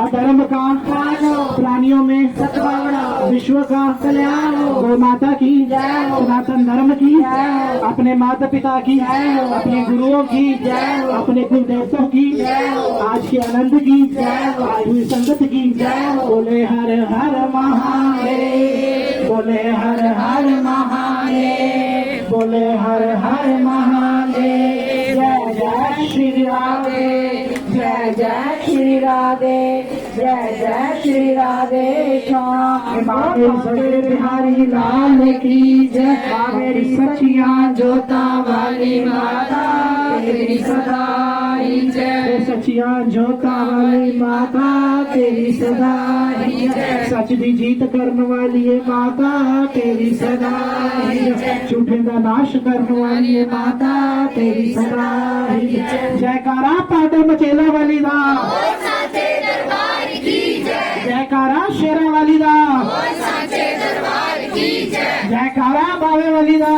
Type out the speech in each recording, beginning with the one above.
अधर्म का प्राणियों में सद्भावना विश्व का कल्याण हो। गौ माता की जय हो। सनातन धर्म की जय हो। अपने माता पिता की जय हो। अपने गुरुओं की जय हो। अपने कुल देवतों की जय हो। आज के आनंद की जय हो। आज हुई संगत की जय हो। बोले हर हर महादेव बोले हर हर महादेव बोले हर हर महादेव जय जय श्री राधे जय जय श्री राधे जय जय श्री राधे श्याम बाबे बिहारी लाल की जय मेरी सचिया जोता वाली माता तेरी सदा ही जय सचिया जोता वाली माता तेरी सदा ही जय सच दी जीत करने वाली है माता तेरी सदा ही जय झूठे का नाश करने वाली है माता तेरी सदा ही जय जयकारा पाटे मचेला वाली दा साचे दरबार की जय जयकारा शेरा वाली दा साचे दरबार की जय जयकारा बावे वाली दा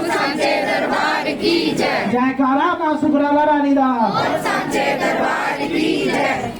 साचे दरबार की जय जयकारा मां सुखराला रानी दा साचे दरबार की जय